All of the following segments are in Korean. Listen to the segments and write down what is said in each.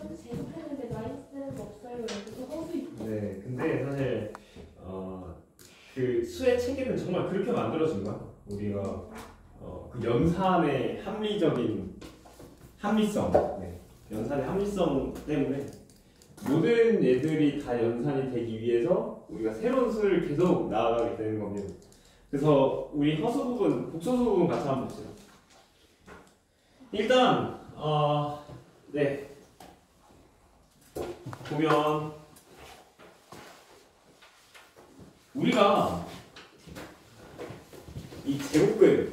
제곱했는데 마이너스는 없어요. 여기서 허수 있고. 네, 근데 사실 그 수의 체계는 정말 그렇게 만들어진 거야. 우리가 그 연산의 합리성, 네, 연산의 합리성 때문에 모든 얘들이 다 연산이 되기 위해서 우리가 새로운 수를 계속 나아가게 되는 겁니다. 그래서 우리 허수 부분, 복소수 부분 같이 한번 봅시다. 일단 네, 보면 우리가 이 제곱근에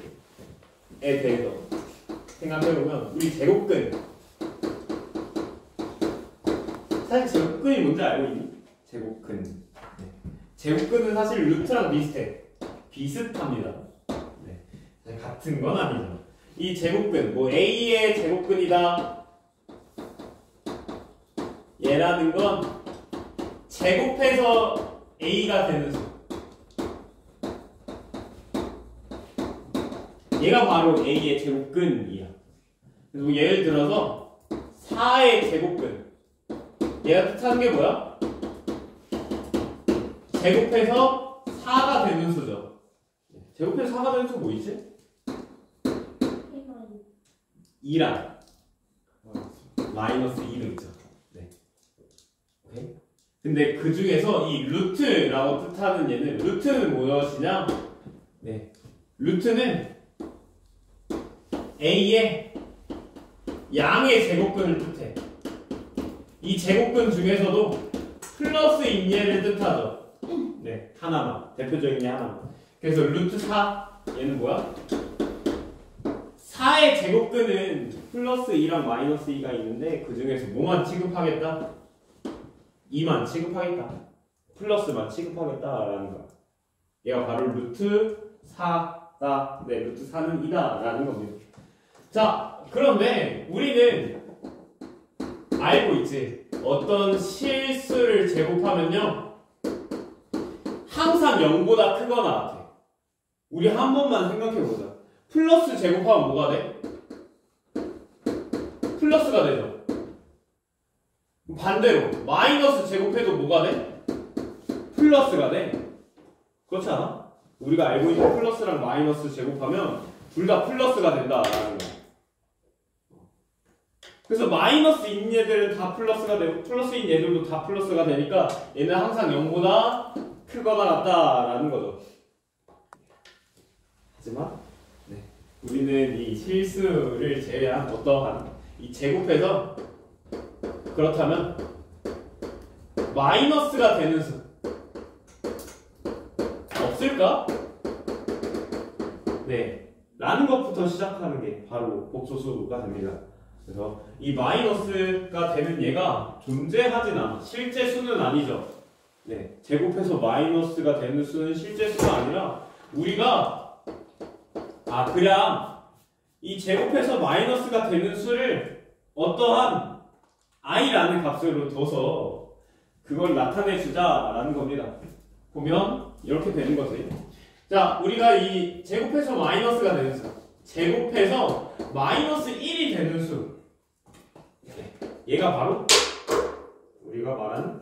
대해서 생각해보면 우리 제곱근, 사실 제곱근이 뭔지 알고 있니? 제곱근. 네. 제곱근은 사실 루트랑 비슷합니다. 네. 같은 건 아니죠. 이 제곱근, 뭐 A의 제곱근이다 얘라는 건 제곱해서 A가 되는 수. 얘가 바로 A의 제곱근이야. 그리고 예를 들어서 4의 제곱근, 얘가 뜻하는 게 뭐야? 제곱해서 4가 되는 수죠. 제곱해서 4가 되는 수 뭐 있지? 2랑 마이너스 2도 있죠. 네. 오케이? 근데 그 중에서 이 루트라고 뜻하는 얘는, 루트는 무엇이냐? 네. 루트는 A의 양의 제곱근을 뜻해. 이 제곱근 중에서도 플러스인 얘를 뜻하죠. 네, 하나만. 대표적인 게 하나만. 그래서 루트 4, 얘는 뭐야? 4의 제곱근은 플러스 2랑 마이너스 2가 있는데 그 중에서 뭐만 취급하겠다? 2만 취급하겠다. 플러스만 취급하겠다라는 거야. 얘가 바로 루트 4다. 네, 루트 4는 2다 라는 겁니다. 자, 그런데 우리는 알고 있지. 어떤 실수를 제곱하면요 항상 0보다 크거나 같아. 우리 한 번만 생각해보자. 플러스 제곱하면 뭐가 돼? 플러스가 되죠. 반대로 마이너스 제곱해도 뭐가 돼? 플러스가 돼. 그렇지 않아? 우리가 알고 있는 플러스랑 마이너스 제곱하면 둘 다 플러스가 된다라는 거야. 그래서 마이너스인 얘들은 다 플러스가 되고 플러스인 얘들도 다 플러스가 되니까 얘는 항상 0보다 크거나 같다라는 거죠. 하지만 네, 우리는 이 실수를 제외한 어떠한 이 제곱해서 그렇다면 마이너스가 되는 수 없을까? 네, 라는 것부터 시작하는 게 바로 복소수가 됩니다. 그래서 이 마이너스가 되는 얘가 존재하진 않아. 실제 수는 아니죠. 네, 제곱해서 마이너스가 되는 수는 실제 수가 아니라 우리가 그냥 이 제곱해서 마이너스가 되는 수를 어떠한 i라는 값으로 둬서 그걸 나타내 주자라는 겁니다. 보면 이렇게 되는 거지. 자, 우리가 이 제곱해서 마이너스가 되는 수, 제곱해서 마이너스 1이 되는 수, 얘가 바로 우리가 말하는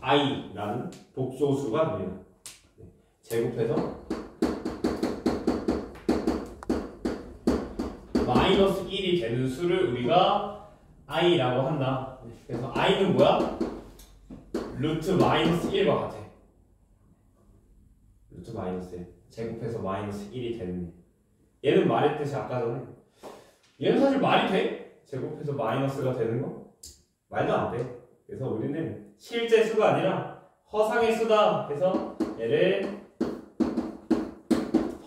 i라는 복소수가 됩니다. 제곱해서 마이너스 1이 되는 수를 우리가 i라고 한다. 그래서 i는 뭐야? 루트 마이너스 1과 같아. 루트 마이너스 1. 제곱해서 마이너스 1이 되는 얘는 말했듯이 아까 전에 얘는 사실 말이 돼? 제곱해서 마이너스가 되는 거? 말도 안 돼. 그래서 우리는 실제 수가 아니라 허상의 수다 해서 얘를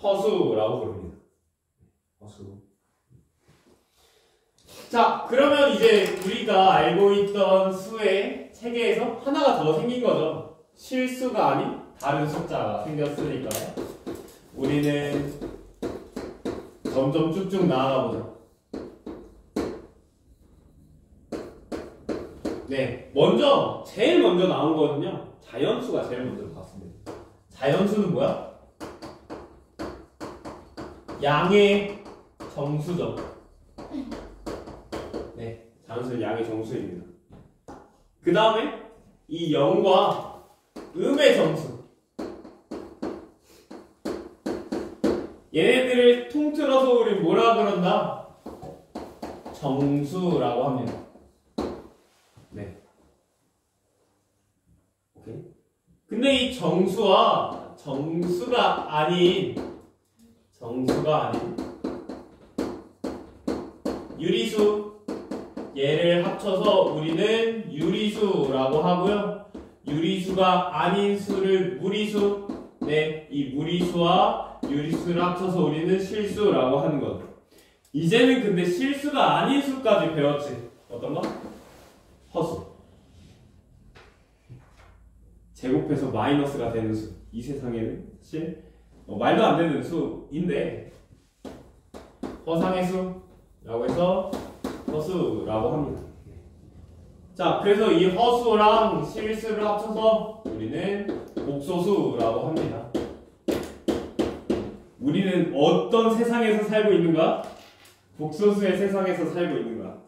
허수라고 부릅니다. 허수. 자, 그러면 이제 우리가 알고 있던 수의 체계에서 하나가 더 생긴 거죠. 실수가 아닌 다른 숫자가 생겼으니까 우리는 점점 쭉쭉 나아가 보죠. 네, 제일 먼저 나온 거는요, 자연수가 제일 먼저 나왔습니다. 자연수는 뭐야? 양의 정수죠. 네, 자연수는 양의 정수입니다. 그 다음에 이 0과 음의 정수, 얘네들을 통틀어서 우리 뭐라 그런다? 정수라고 합니다. 네. 오케이. 근데 이 정수가 아닌 유리수, 얘를 합쳐서 우리는 유리수라고 하고요. 유리수가 아닌 수를 무리수, 네, 이 무리수와 유리수를 합쳐서 우리는 실수라고 하는 것. 이제는 근데 실수가 아닌 수까지 배웠지. 어떤 거? 허수. 제곱해서 마이너스가 되는 수. 이 세상에는 사실 말도 안 되는 수인데 허상의 수라고 해서 허수라고 합니다. 자, 그래서 이 허수랑 실수를 합쳐서 우리는 복소수라고 합니다. 우리는 어떤 세상에서 살고 있는가? 복소수의 세상에서 살고 있는가?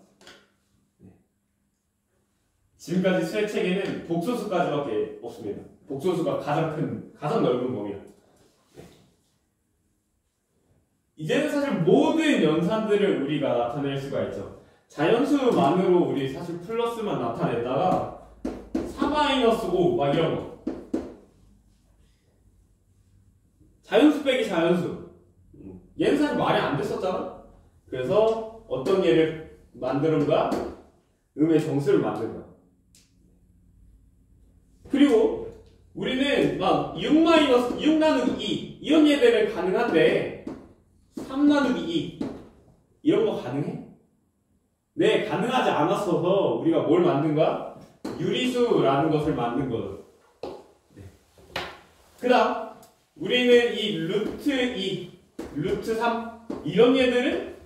지금까지 수의 체계는 복소수까지밖에 없습니다. 복소수가 가장 넓은 범위야. 이제는 사실 모든 연산들을 우리가 나타낼 수가 있죠. 자연수만으로 우리 사실 플러스만 나타냈다가 4-5 막 이런 거. 자연수 빼기 자연수. 얘는 사실 말이 안 됐었잖아. 그래서 어떤 예를 만드는 거야? 음의 정수를 만든 거야. 그리고 우리는 막 6 나누기 2 이런 예들은 가능한데 3 나누기 2 이런 거 가능해? 네, 가능하지 않았어서 우리가 뭘 만든 거야? 유리수라는 것을 만든 거죠. 네. 그 다음 우리는 이 루트 2, 루트 3 이런 얘들은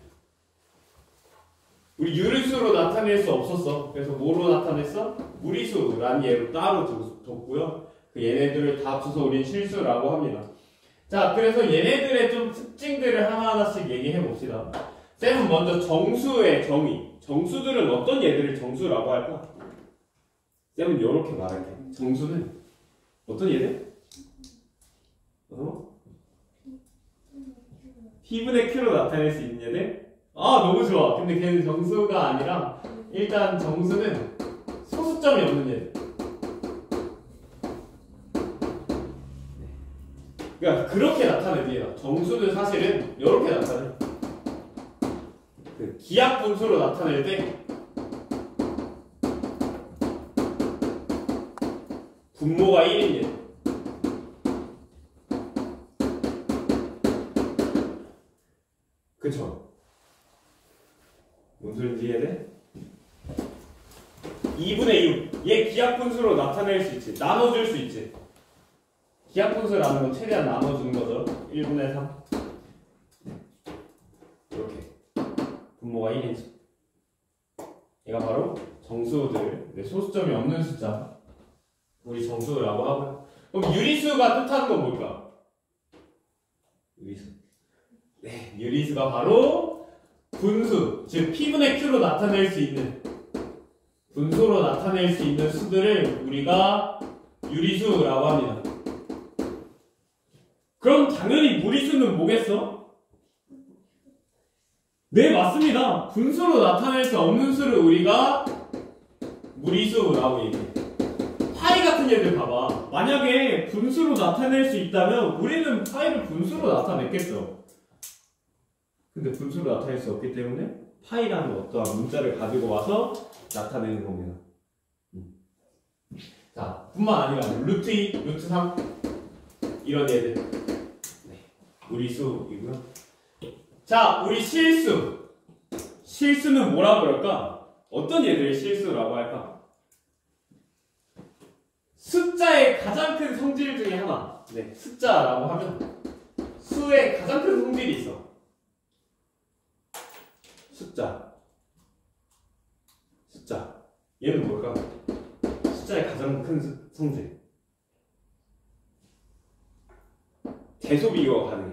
우리 유리수로 나타낼 수 없었어. 그래서 뭐로 나타냈어? 무리수라는 예로 따로 뒀고요. 그 얘네들을 다 합쳐서 우리는 실수라고 합니다. 자, 그래서 얘네들의 좀 특징들을 하나하나씩 얘기해 봅시다. 쌤은 먼저 정수의 정의. 정수들은 어떤 얘들을 정수라고 할까? 쌤은 이렇게 말할게. 정수는 어떤 얘들? P분의 Q로 나타낼 수 있는 얘들? 아, 너무 좋아. 근데 걔는 정수가 아니라 일단 정수는 소수점이 없는 얘들. 그러니까 그렇게 나타냅니다. 정수는 사실은 이렇게 나타내. 그 기하 분수로 나타낼 때 분모가 1인 얘. 그쵸? 뭔 소리인지 이해돼? 2분의 6. 얘 기하 분수로 나타낼 수 있지. 나눠줄 수 있지. 기하 분수라는 건 최대한 나눠주는 거죠. 1분의 3. 이렇게. 분모가 1이지. 얘가 바로 정수들. 소수점이 없는 숫자. 우리 정수라고 하고요. 그럼 유리수가 뜻하는 건 뭘까? 유리수. 네, 유리수가 바로 분수, 즉 P분의 Q로 나타낼 수 있는 분수로 나타낼 수 있는 수들을 우리가 유리수라고 합니다. 그럼 당연히 무리수는 뭐겠어? 네, 맞습니다. 분수로 나타낼 수 없는 수를 우리가 무리수라고 얘기해. 파이 같은 얘들 봐봐. 만약에 분수로 나타낼 수 있다면 우리는 파이를 분수로 나타냈겠죠. 근데 분수로 나타낼 수 없기 때문에 파이라는 어떠한 문자를 가지고 와서 나타내는 겁니다. 자, 뿐만 아니라 루트 2, 루트 3 이런 얘들. 네, 무리수이고요. 자, 우리 실수. 실수는 뭐라 그럴까? 어떤 얘들을 실수라고 할까? 숫자의 가장 큰 성질 중에 하나. 네, 숫자라고 하면 수의 가장 큰 성질이 있어. 숫자. 얘는 뭘까? 숫자의 가장 큰 성질. 대소 비교가 가능해.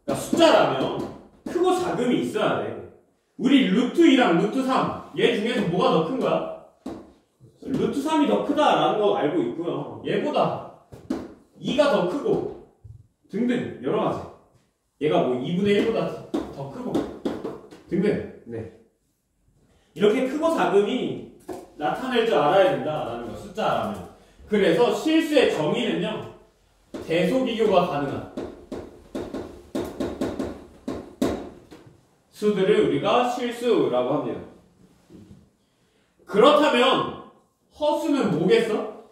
그러니까 숫자라면 크고 작음이 있어야 돼. 우리 루트 2랑 루트 3, 얘 중에서 뭐가 더 큰 거야? 루트 3이 더 크다라는 거 알고 있고요. 얘보다 2가 더 크고 등등 여러 가지. 얘가 뭐 2분의 1보다 더 크고 등등. 네. 이렇게 크고 작음이 나타낼 줄 알아야 된다라는 거, 숫자라면. 그래서 실수의 정의는요, 대소 비교가 가능한 수들을 우리가 실수라고 합니다. 그렇다면 허수는 뭐겠어?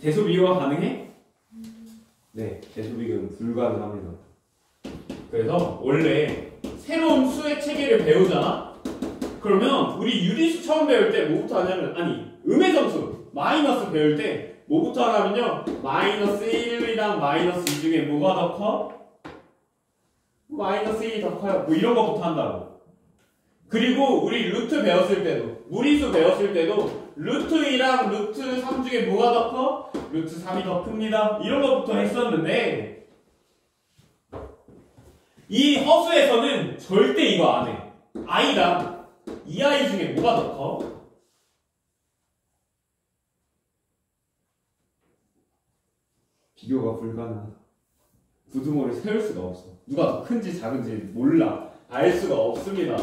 대소 비교가 가능해? 네, 대소 비교는 불가능합니다. 그래서 원래 새로운 수의 체계를 배우잖아? 그러면 우리 유리수 처음 배울 때 뭐부터 하냐면, 아니 음의 점수 마이너스 배울 때 뭐부터 하냐면요, 마이너스 1이랑 마이너스 2 중에 뭐가 더 커? 마이너스 1이 더 커요. 뭐 이런 거부터 한다고. 그리고 우리 루트 배웠을 때도, 무리수 배웠을 때도 루트 2랑 루트 3 중에 뭐가 더 커? 루트 3이 더 큽니다. 이런 거부터 했었는데, 이 허수에서는 절대 이거 안 해. i랑 이 i 중에 뭐가 더 커? 비교가 불가능하다. 구두모를 세울 수가 없어. 누가 더 큰지 작은지 몰라. 알 수가 없습니다.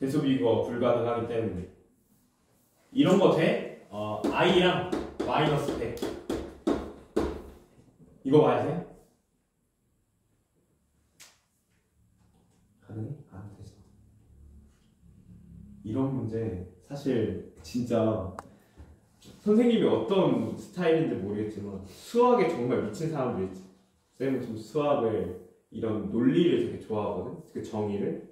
대소 비교가 불가능하기 때문에. 이런 거 돼? i랑 마이너스 100. 이거 봐야 돼? 가능해? 안 되죠. 이런 문제 사실 진짜 선생님이 어떤 스타일인지 모르겠지만 수학에 정말 미친 사람들 있지. 쌤은 좀 수학을, 이런 논리를 되게 좋아하거든. 그 정의를.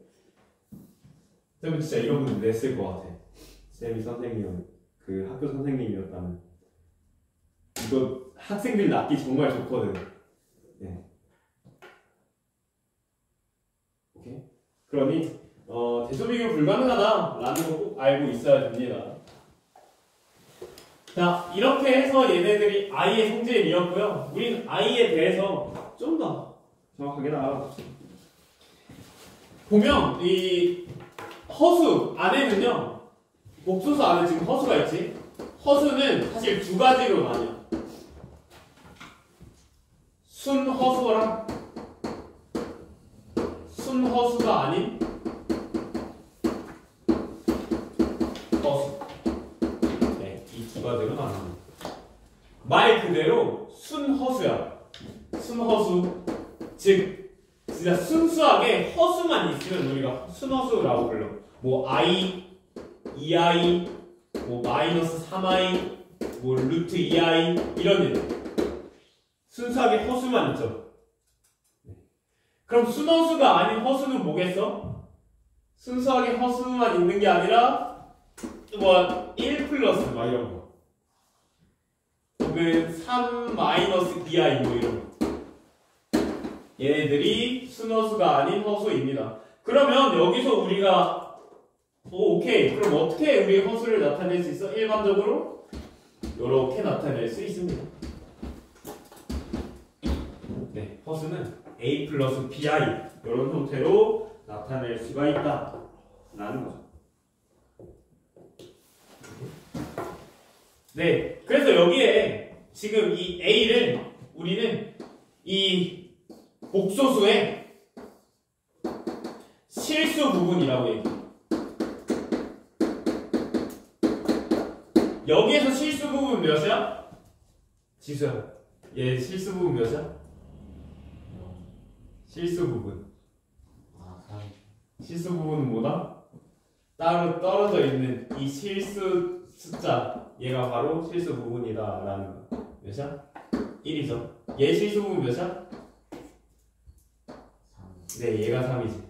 쌤은 진짜 이런 문제 냈을 것 같아. 쌤이 선생님은, 그 학교 선생님이었다면. 이거 학생들 낫기 정말 좋거든. 네. 오케이. 그러니 대소 비교 불가능하다라는 거 꼭 알고 있어야 됩니다. 자, 이렇게 해서 얘네들이 i의 성질이었고요. 우리는 i에 대해서 좀 더 정확하게 알아봅시다. 보면 이 허수 안에는요, 복소수 안에 지금 허수가 있지. 허수는 사실 두 가지로 나뉘어. 순허수랑 순허수가 아닌 허수. 네, 이 두 가지로 나눕니다. 말 그대로 순허수야. 순허수. 즉 진짜 순수하게 허수만 있으면 우리가 순허수라고 불러. 뭐 i, 2i, 뭐 마이너스 3i, 뭐 루트 2i 이런 일. 순수하게 허수만 있죠. 그럼 순허수가 아닌 허수는 뭐겠어? 순수하게 허수만 있는 게 아니라 뭐 1 플러스 막 이런 거, 혹은 3 마이너스 2i 뭐 이런 거. 얘네들이 순허수가 아닌 허수입니다. 그러면 여기서 우리가 오케이, 그럼 어떻게 우리 허수를 나타낼 수 있어? 일반적으로 이렇게 나타낼 수 있습니다. 네, 허수는 a 플러스 bi 이런 형태로 나타낼 수가 있다 라는 거죠. 네, 그래서 여기에 지금 이 a를 우리는 이 복소수의 실수 부분이라고 얘기해요. 여기에서 실수 부분 몇이야? 지수야, 얘 실수 부분 몇이야? 실수 부분. 실수 부분은 뭐다? 따로 떨어져 있는 이 실수 숫자, 얘가 바로 실수 부분이다 라는 거. 몇이야? 1이죠. 얘 실수 부분 몇이야? 네, 얘가 3이지.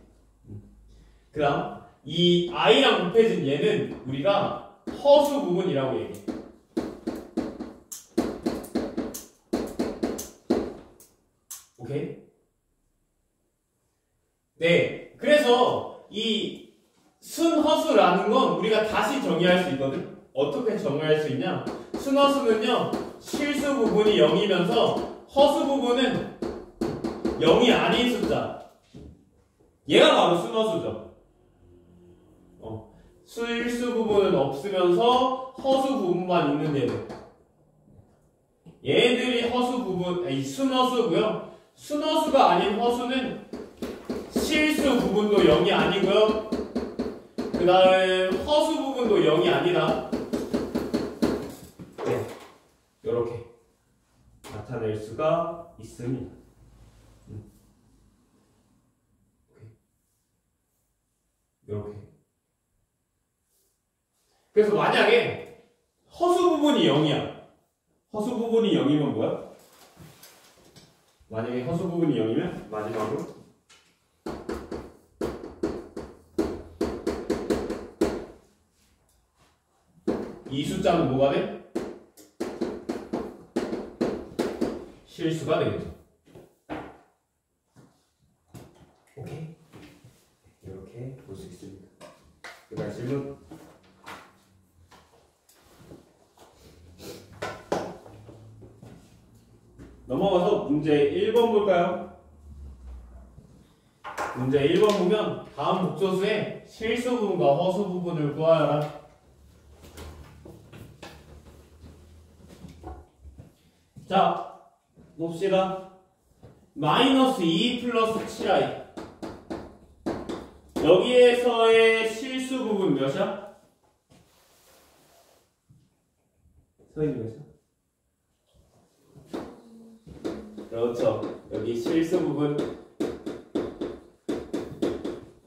그 다음 이 i랑 곱해진 얘는 우리가 허수 부분이라고 얘기해. 오케이? 네, 그래서 이 순허수라는 건 우리가 다시 정의할 수 있거든. 어떻게 정의할 수 있냐? 순허수는요, 실수 부분이 0이면서 허수 부분은 0이 아닌 숫자. 얘가 바로 순허수죠. 실수 부분은 없으면서 허수 부분만 있는 얘들. 얘들이 허수 부분, 순허수고요. 순허수가 아닌 허수는 실수 부분도 0이 아니고요. 그 다음에 허수 부분도 0이 아니다. 네, 이렇게 나타낼 수가 있습니다. 이렇게. 그래서 만약에 허수 부분이 0이야. 허수 부분이 0이면 뭐야? 만약에 허수 부분이 0이면 마지막으로 이 숫자는 뭐가 돼? 실수가 되겠죠. 오케이? 이렇게 볼 수 있습니다. 그 다음 질문. 넘어가서 문제 1번 볼까요? 문제 1번 보면 다음 복소수의 실수 부분과 허수 부분을 구하여라. 자, 봅시다. 마이너스 2 플러스 7i. 여기에서의 실수 부분 몇이야? 선생님에서? 그렇죠. 여기 실수 부분.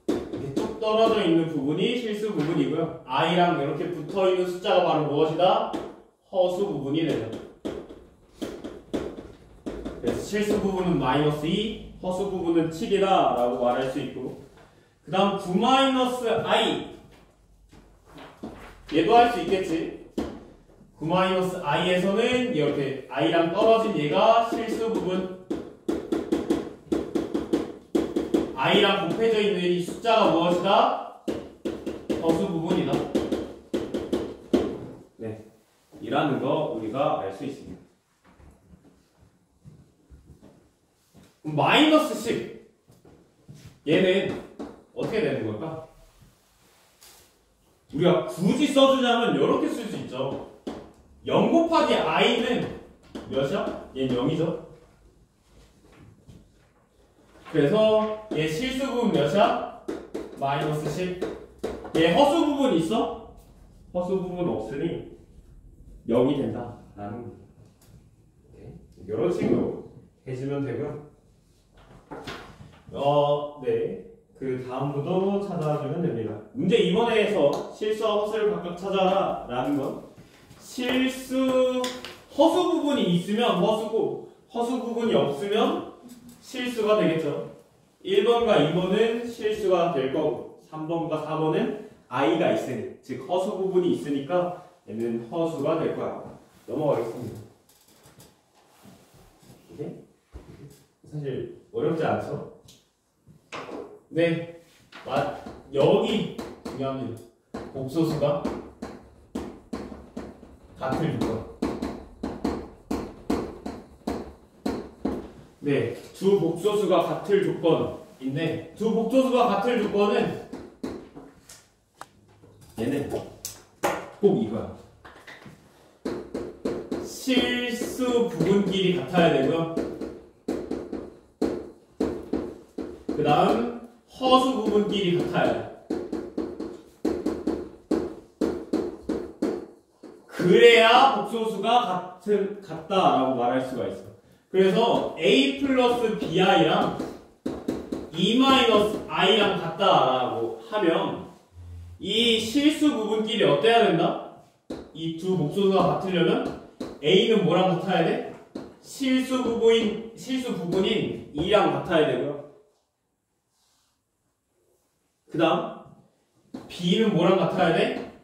이렇게 쭉 떨어져 있는 부분이 실수 부분이고요. i랑 이렇게 붙어 있는 숫자가 바로 무엇이다? 허수 부분이 되죠. 그래서 실수 부분은 마이너스 2, 허수 부분은 7이다 라고 말할 수 있고, 그 다음 9-i 얘도 할 수 있겠지. 9-i에서는 이렇게 i랑 떨어진 얘가 실수 부분, i랑 곱해져 있는 이 숫자가 무엇이다? 허수 부분이다. 네, 이라는 거 우리가 알 수 있습니다. 마이너스 10 얘는 어떻게 되는 걸까? 우리가 굳이 써주자면 이렇게 쓸 수 있죠. 0 곱하기 i는 몇이야? 얘는 0이죠. 그래서 얘 실수 부분 몇이야? 마이너스 10. 얘 허수 부분 있어? 허수 부분 없으니 0이 된다 라는 거예요. 이런 식으로 해주면 되고요. 네. 그 다음부도 찾아주면 됩니다. 문제 2번에서 실수와 허수를 각각 찾아라 라는 건 실수, 허수 부분이 있으면 허수고 허수 부분이 없으면 실수가 되겠죠. 1번과 2번은 실수가 될 거고 3번과 4번은 i가 있으니, 즉 허수 부분이 있으니까 얘는 허수가 될 거야. 넘어가겠습니다. 이게 사실 어렵지 않죠? 네, 여기 중요합니다. 복소수가 같을 조건. 네, 두 복소수가 같을 조건인데, 두 복소수가 같을 조건은 얘는 꼭 이거야. 실수 부분끼리 같아야 되고요. 그 다음 허수 부분끼리 같아야 돼. 그래야 복소수가 같다라고 말할 수가 있어. 그래서 a 플러스 bi랑 e 마이너스 i랑 같다라고 하면 이 실수 부분끼리 어때야 된다? 이 두 복소수가 같으려면 a는 뭐랑 같아야 돼? 실수 부분인 e랑 같아야 되고요. 그 다음 b는 뭐랑 같아야 돼?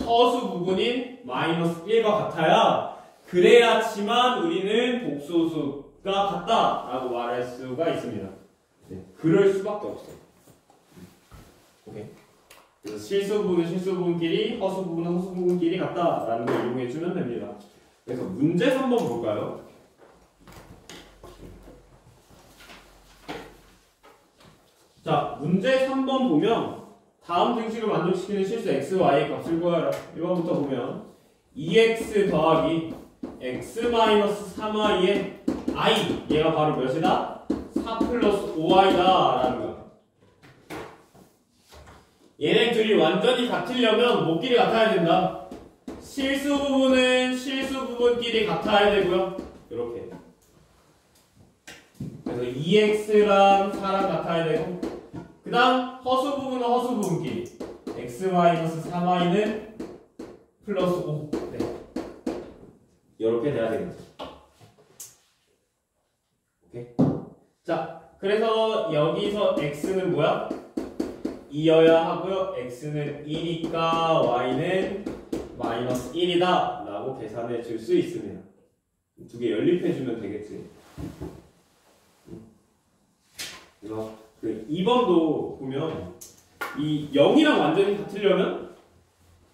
허수 부분인 마이너스 1과 같아야, 그래야지만 우리는 복소수가 같다라고 말할 수가 있습니다. 네, 그럴 수밖에 없어요. 오케이. 그래서 실수 부분은 실수 부분끼리, 허수 부분은 허수 부분끼리 같다라는 걸 이용해 주면 됩니다. 그래서 문제 3번 볼까요? 자, 문제 3번 보면 다음 등식을 만족시키는 실수 x, y의 값을 구하라. 1번부터 보면 2x 더하기 x-3y의 i, 얘가 바로 몇이다? 4 플러스 5y다 라는 거야. 얘네 둘이 완전히 같으려면 뭐끼리 같아야 된다? 실수 부분은 실수 부분끼리 같아야 되고요. 이렇게. 그래서 2x랑 4랑 같아야 되고, 그 다음 허수 부분은 허수 부분끼리. x-3y는 플러스 5. 네. 이렇게 돼야 되겠죠. 오케이. 자, 그래서 여기서 x는 뭐야? 2여야 하고요. x는 2니까 y는 마이너스 1이다 라고 계산해 줄 수 있습니다. 두 개 연립해 주면 되겠지. 그래서 그 2번도 보면 이 0이랑 완전히 같으려면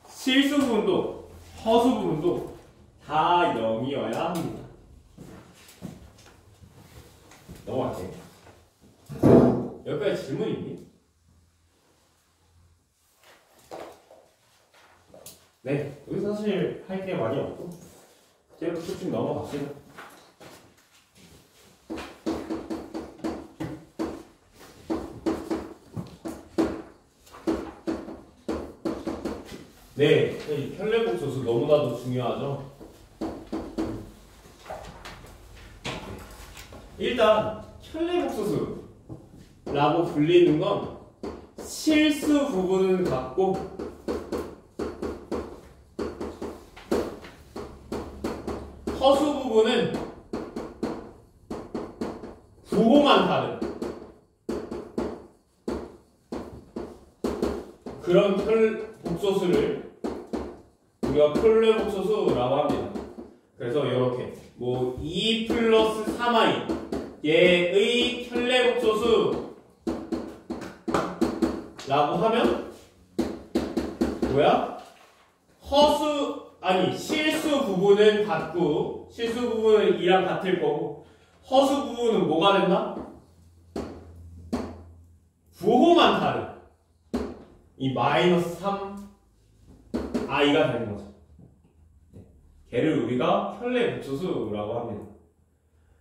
실수 부분도 허수 부분도 다 0이어야 합니다. 넘어갈게요. 여기까지 질문 있니? 네, 여기 사실 할 게 많이 없고 그대로 쭉 넘어갑시다. 네, 이 편례복소수 너무나도 중요하죠. 일단 편례복소수라고 불리는 건 실수 부분은 같고 허수 부분은 부호만 다른 그런 복소수를 우리가 편례복소수라고 합니다. 그래서 이렇게 뭐 2 플러스 3i 얘의 편례복소수 라고 하면 뭐야? 실수 부분은 같고 실수 부분은 2랑 같을 거고 허수 부분은 뭐가 된다? 부호만 다른 이 마이너스 3i가 되는 거죠. 걔를 우리가 편례복소수라고 합니다.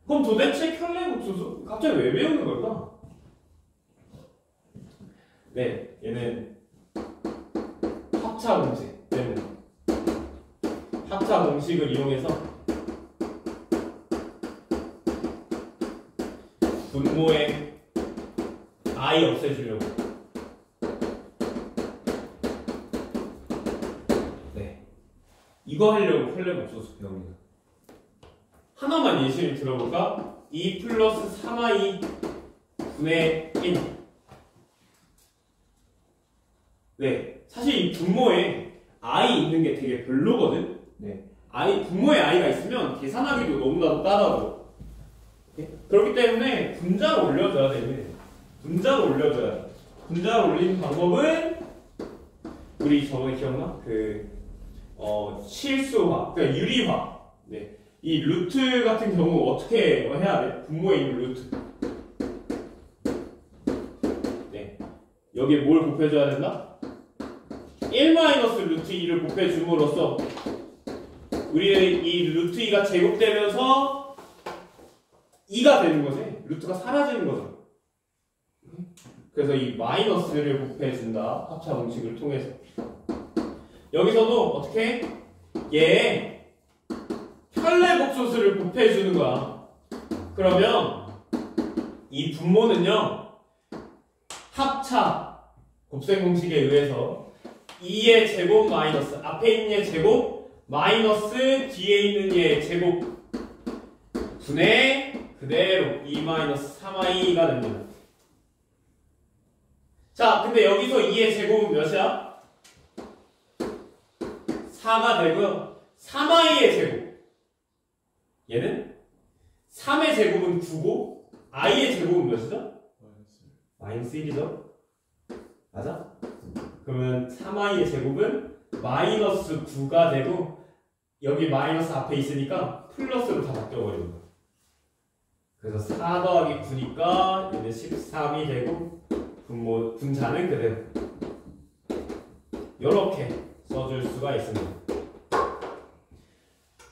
그럼 도대체 편례복소수? 갑자기 왜 배우는 걸까? 네, 얘는 합차 공식 때문에 합차 공식을 이용해서 분모의 i 없애주려고. 네, 이거 하려고 편례복소수 배웁니다. 하나만 예시를 들어볼까? 2 플러스 3i 분의 1. 네, 사실 이 분모에 i 있는 게 되게 별로거든? 네. 분모에 i가 있으면 계산하기도 너무나도 까다로워. 네? 그렇기 때문에 분자를 올려줘야 돼. 분자를 올려줘야 돼. 분자를 올리는 방법은 우리 저번에 기억나? 실수화, 그러니까 유리화. 네. 이 루트 같은 경우 어떻게 해야 돼? 분모에 있는 루트. 네. 여기에 뭘 곱해줘야 된다? 1-루트 2를 곱해줌으로써 우리는 이 루트 2가 제곱되면서 2가 되는 거지. 루트가 사라지는 거죠. 그래서 이 마이너스를 곱해준다. 합차 공식을 통해서. 여기서도 어떻게? 얘 편례복소수를 곱해주는 거야. 그러면 이 분모는요 합차 곱셈 공식에 의해서 2의 제곱 마이너스 앞에 있는 얘 제곱 마이너스 뒤에 있는 얘 제곱 분의 그대로 2-3i가 됩니다. 자, 근데 여기서 2의 제곱은 몇이야? 4가 되고요. 3i의 제곱 얘는 3의 제곱은 9고 i의 제곱은 몇이죠? 마이너스 1이죠? 맞아? 그러면 3i의 제곱은 마이너스 9가 되고 여기 마이너스 앞에 있으니까 플러스로 다 바뀌어버리는 거야. 그래서 4 더하기 9니까 얘는 13이 되고 분자는 그대로 이렇게 써줄 수가 있습니다.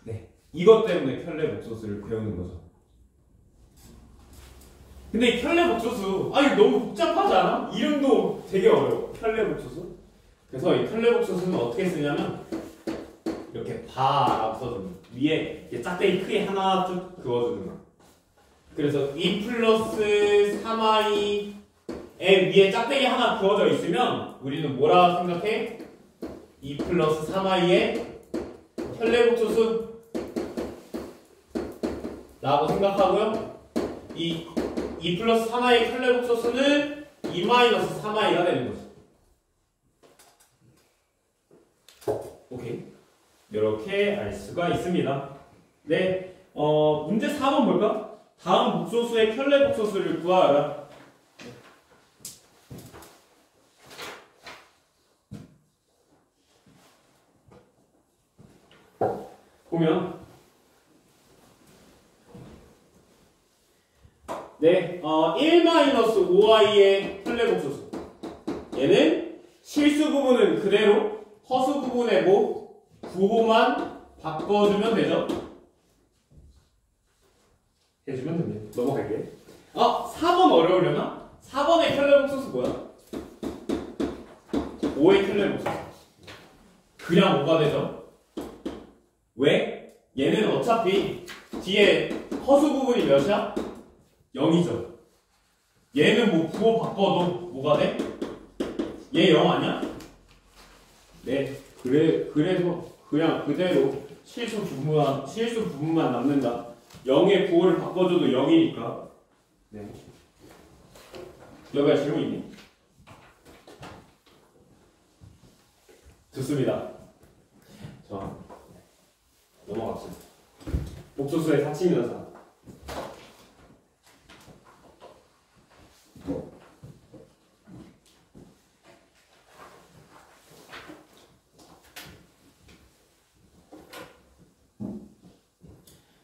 네, 이것 때문에 켤레복소수를 배우는 거죠. 근데 이 켤레복소수, 이거 너무 복잡하지 않아? 이름도 되게 어려워. 켤레복소수. 그래서 이 켤레복소수는 어떻게 쓰냐면 이렇게 바라고 써줍니다. 위에 짝대기 크게 하나 쭉 그어주는 거야. 그래서 2 플러스 3i의 위에 짝대기 하나 그어져 있으면 우리는 뭐라 생각해? 2 플러스 3i의 켤레복소수 라고 생각하고요. 이 2 플러스 3i의 켤레복소수는 2 마이너스 3i가 되는 거죠. 오케이. 이렇게 알 수가 있습니다. 네, 문제 4번 볼까? 다음 복소수의 켤레복소수를 구하라. 보면 네, 1-5i의 켤레복소수. 얘는 실수 부분은 그대로 허수 부분의 뭐 구호만 바꿔주면 되죠. 해주면 됩니다. 넘어갈게. 4번 어려우려나? 4번의 켤레복소수 뭐야? 5의 켤레복소수. 그냥 5가 되죠. 왜? 얘는 어차피 뒤에 허수 부분이 몇이야? 0이죠. 얘는 뭐 구호 바꿔도 뭐가 돼? 얘 0 아니야? 네. 그래서 그냥 그대로 실수 부분만 남는다. 0의 구호를 바꿔줘도 0이니까. 네. 여기가 질문 있니? 좋습니다. 자, 넘어갑시다. 복소수의 사칭연산.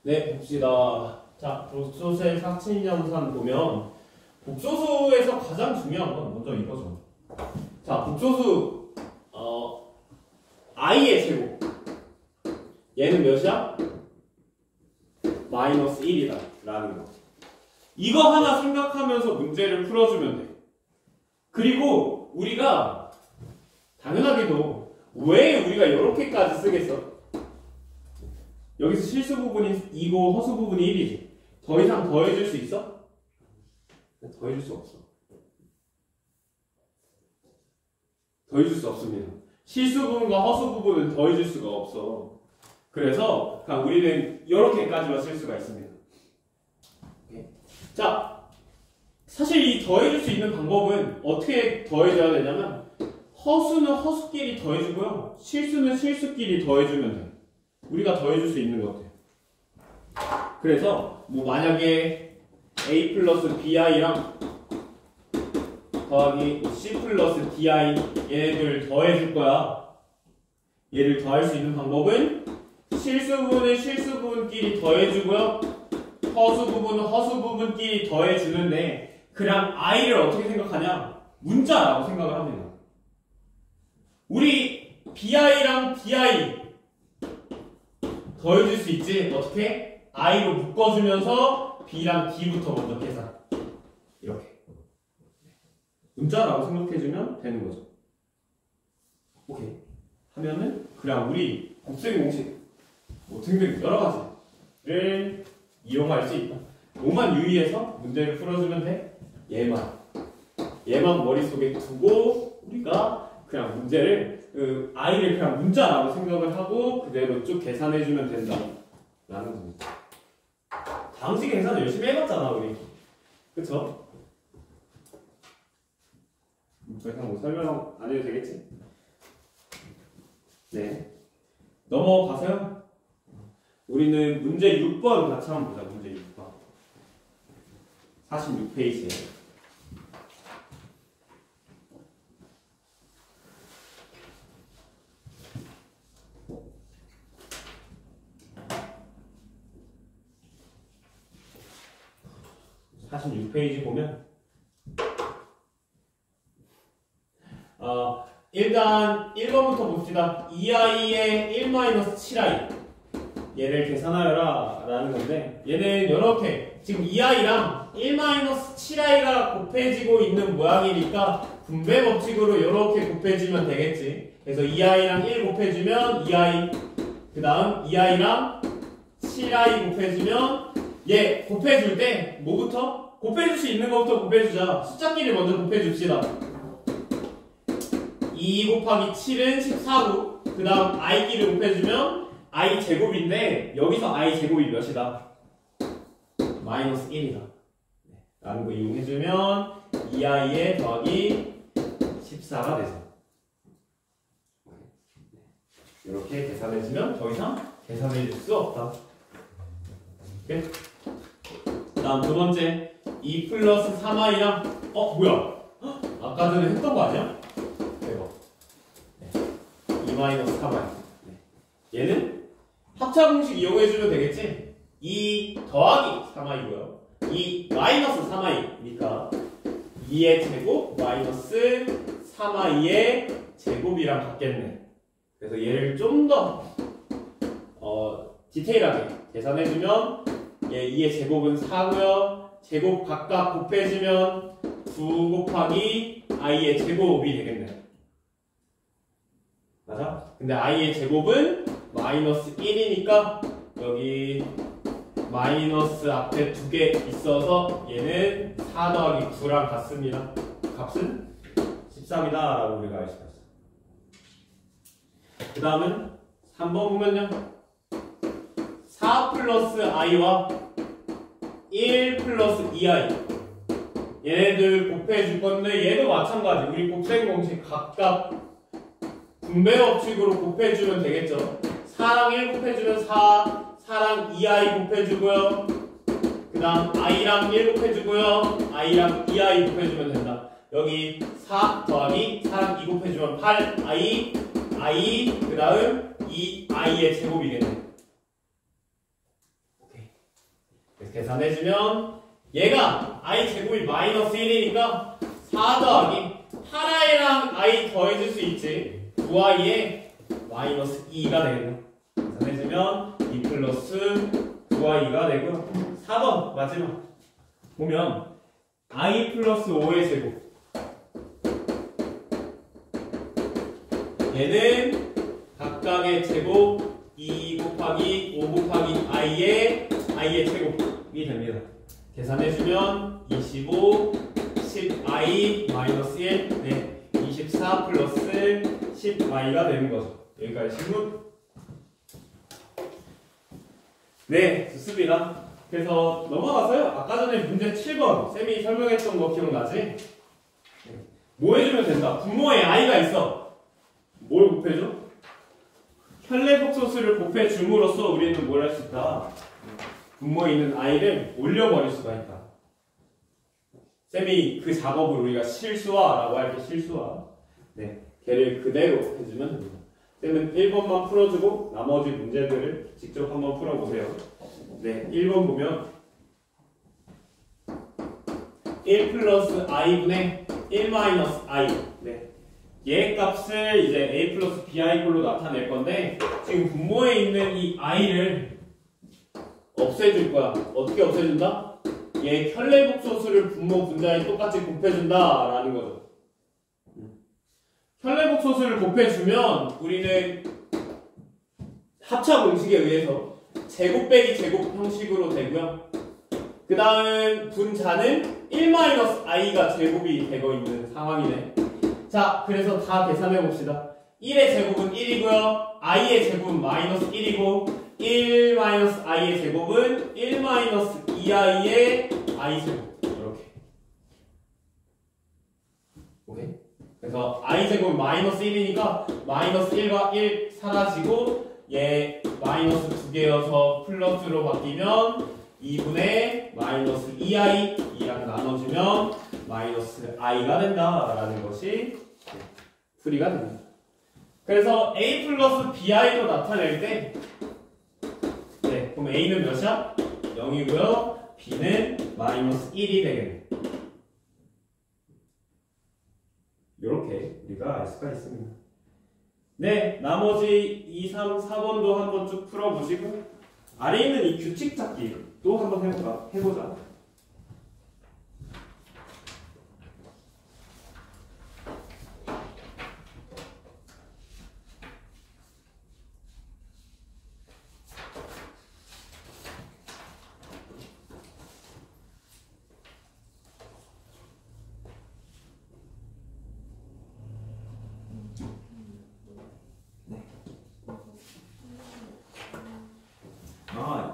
네, 봅시다. 자, 복소수의 사칭연산 보면 복소수에서 가장 중요한 건 먼저 이거죠. 자, 복소수 i의 제곱. 얘는 몇이야? 마이너스 1이다 라는 거. 이거 하나 생각하면서 문제를 풀어주면 돼. 그리고 우리가 당연하게도 왜 우리가 이렇게까지 쓰겠어? 여기서 실수 부분이 2고 허수 부분이 1이지. 더 이상 더해줄 수 있어? 더해줄 수 없어. 더해줄 수 없습니다. 실수 부분과 허수 부분은 더해줄 수가 없어. 그래서 그냥 우리는 이렇게까지만 쓸 수가 있습니다. 자, 사실 이 더해줄 수 있는 방법은 어떻게 더해줘야 되냐면 허수는 허수끼리 더해주고요. 실수는 실수끼리 더해주면 돼. 우리가 더해줄 수 있는 것 같아요. 그래서 뭐 만약에 a 플러스 bi랑 더하기 c 플러스 di 얘네들 더해줄 거야. 얘를 더할 수 있는 방법은 실수 부분은 실수 부분끼리 더해주고요. 허수 부분은 허수 부분끼리 더해주는데 그냥 i를 어떻게 생각하냐? 문자라고 생각을 합니다. 우리 bi랑 di 더해줄 수 있지? 어떻게? i로 묶어주면서 b랑 d부터 먼저 계산. 이렇게. 문자라고 생각해주면 되는 거죠. 오케이. 하면은 그냥 우리 곱셈 공식 뭐 등등 여러 가지를 이용할 수 있다. 뭐만 유의해서 문제를 풀어주면 돼? 얘만 머릿속에 두고 우리가 그냥 문제를 i를 그냥 문자라고 생각을 하고 그대로 쭉 계산해주면 된다 라는 겁니다. 다음식 계산 열심히 해봤잖아 우리. 그쵸? 더 이상 뭐 설명 안 해도 되겠지? 네. 넘어가서요. 우리는 문제 6번 같이 한번 보자. 문제 6번. 46페이지에. (46페이지) 보면 일단 1번부터 봅시다. 2i에 1-7i 얘를 계산하여라 라는 건데 얘는 이렇게 지금 2i랑 1-7i가 곱해지고 있는 모양이니까 분배 법칙으로 이렇게 곱해지면 되겠지. 그래서 2i랑 1 곱해주면 2i 그 다음 2i랑 7i 곱해주면 얘 곱해줄 때 뭐부터? 곱해줄 수 있는 것부터 곱해주자. 숫자끼리 먼저 곱해줍시다. 2 곱하기 7은 14고 그 다음 i끼리 곱해주면 i 제곱인데 여기서 i 제곱이 몇이다? 마이너스 1이다. 라는 거 이용해주면 2i에 더하기 14가 되죠. 이렇게 계산해주면 더 이상 계산해줄 수 없다. 오케이? 그 다음 두 번째 2 플러스 3i랑 뭐야? 아까 전에 했던 거 아니야? 이거 2 마이너스 3i 얘는 합차 공식 이용해주면 되겠지? 2 더하기 3i고요 2 마이너스 3i니까 2의 제곱 마이너스 3i의 제곱이랑 같겠네. 그래서 얘를 좀 더 디테일하게 계산해주면 얘 2의 제곱은 4고요 제곱 각각 곱해주면 9 곱하기 i의 제곱이 되겠네. 맞아? 근데 i의 제곱은 마이너스 1이니까 여기 마이너스 앞에 2개 있어서 얘는 4 더하기 9랑 같습니다. 값은 13이다 라고 우리가 알 수가 있어. 그 다음은 3번 보면요 4 플러스 i와 1 플러스 2i 얘네들 곱해줄 건데 얘도 마찬가지. 우리 곱셈 공식 각각 분배 법칙으로 곱해주면 되겠죠. 4랑 1 곱해주면 4, 4랑 2i 곱해주고요. 그 다음 i랑 1 곱해주고요. i랑 2i 곱해주면 된다. 여기 4 더하기 4랑 2 곱해주면 8, i, 그 다음 2i의 제곱이겠네. 오케이. 그래서 계산해주면 얘가 i 제곱이 마이너스 1이니까 4 더하기 8i랑 i 더해줄 수 있지. 9i에 마이너스 2가 되겠네. 계산해주면 2 플러스 9i가 되고 4번 마지막 보면 i 플러스 5의 제곱 얘는 각각의 제곱 2 곱하기 5 곱하기 i의 제곱이 됩니다. 계산해주면 25 10i 마이너스 1 네, 24 플러스 10i가 되는 거죠. 여기까지 질문. 네, 좋습니다. 그래서 넘어가서요. 아까 전에 문제 7번 쌤이 설명했던 거 기억나지? 뭐 해주면 된다. 분모에 i가 있어. 뭘 곱해줘? 현례복소수를 곱해줌으로써 우리는 뭘 할 수 있다. 분모에 있는 i를 올려버릴 수가 있다. 쌤이 그 작업을 우리가 실수화라고 할 때 실수화. 네, 걔를 그대로 해주면 됩니다. 쌤은 1번만 풀어주고 나머지 문제들을 직접 한번 풀어보세요. 네, 1번 보면 1 플러스 i분의 1 마이너스 i 네, 얘 값을 이제 a 플러스 bi꼴로 나타낼 건데 지금 분모에 있는 이 i를 없애줄 거야. 어떻게 없애준다? 얘 현례복소수를 분모 분자에 똑같이 곱해준다 라는 거죠. 현례복소수를 곱해주면 우리는 합차 공식에 의해서 제곱 빼기 제곱 형식으로 되고요. 그 다음 분자는 1-i가 제곱이 되고 있는 상황이네. 자, 그래서 다 계산해 봅시다. 1의 제곱은 1이고요. i의 제곱은 마이너스 1이고 1-i의 제곱은 1-2i의 i제곱. 이렇게. 오케이? 그래서 i제곱은 마이너스 1이니까 마이너스 1과 1 사라지고 얘 마이너스 2개여서 플러스로 바뀌면 2분의 마이너스 2i 2랑 나눠주면 마이너스 i가 된다라는 것이 풀이가 됩니다. 그래서 a 플러스 bi로 나타낼 때 네, 그럼 a는 몇이야? 0이고요. b는 마이너스 1이 되겠네. 이렇게 우리가 알 수 x가 있습니다. 네, 나머지 2, 3, 4번도 한번 쭉 풀어보시고 아래 있는 이 규칙 찾기도 한번 해보자.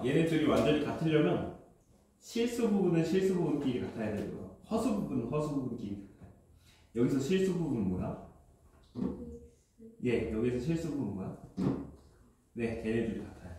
얘네 둘이 완전히 같으려면 실수 부분은 실수 부분끼리 같아야 되고요. 허수 부분은 허수 부분끼리 같아요. 여기서 실수 부분은 뭐야? 예, 여기서 실수 부분은 뭐야? 네, 걔네 둘이 같아요.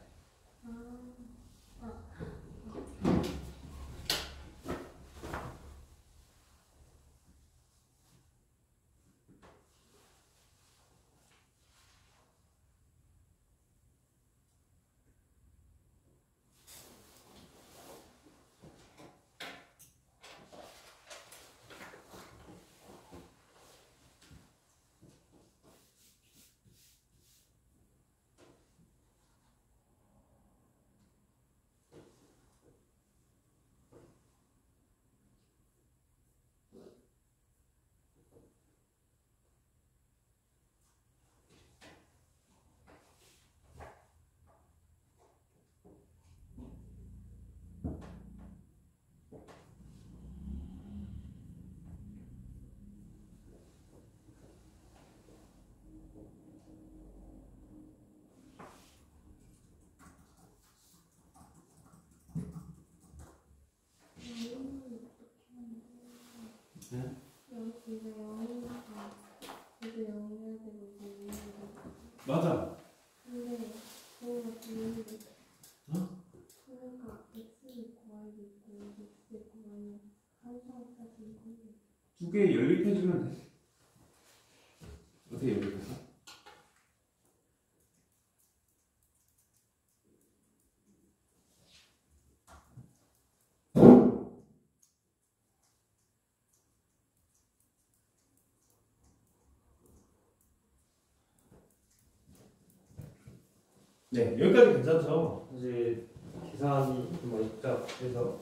맞아. 근데 저희가 지금 그러니까 x를 구하기 있고 x를 구하면 함수까지 건데 두 개 연립해주면 돼. 어떻게 연립했어? 네, 여기까지 괜찮죠? 사실 계산이 뭐 복잡해서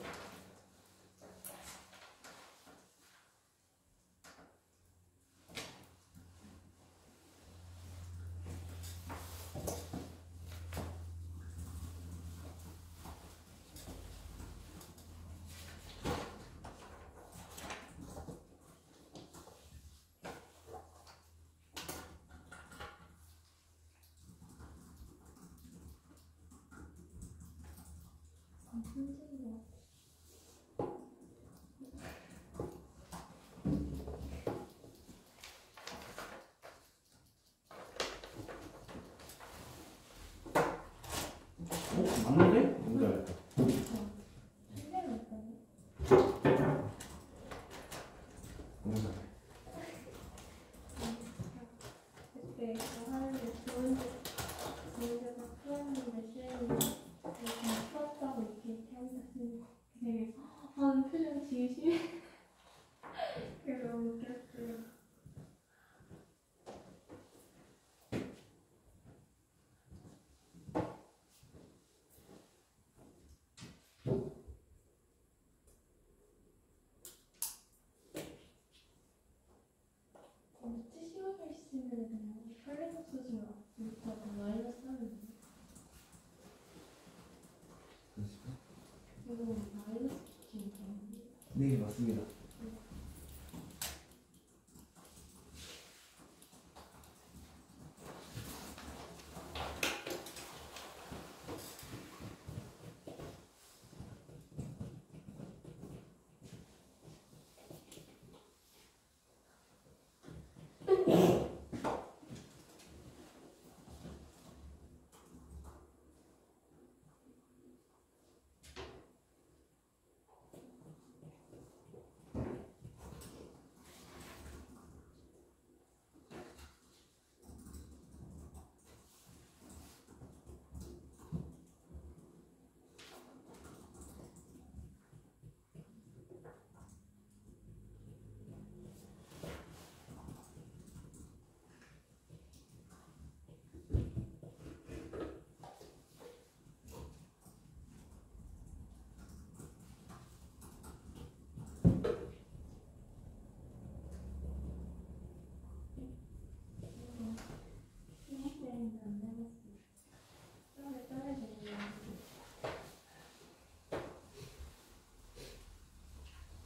문제인 것 같아. 맞는데? 뭔지 알까? 틀리는 있다네. 뭔지 그때 그거 하는데 좋은데 문제가 풀었는데 시험이 그냥 풀었다고 이렇게 태운다는 거 되게 하는 표정 되게 심해. 그게 너무 웃겼어요. 어찌 시험을 쓰면 그냥 설레서 쓰지만 못하고 마이너스 하면 돼. 이거 마이너스 시키면 되는데. 네, 맞습니다.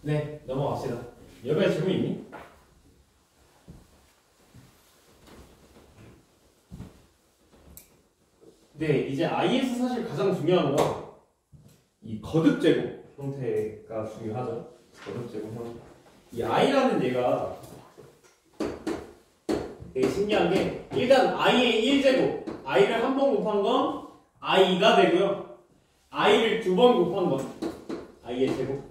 네, 넘어갑시다. 여기까지 질문 있니? 네, 이제 I에서 사실 가장 중요한 건 이 거듭제곱 형태가 중요하죠. 거듭제곱 형태. 이 I라는 얘가 되게 신기한 게 일단 I의 1제곱, I를 한 번 곱한 건 I가 되고요. I를 두 번 곱한 건 I의 제곱,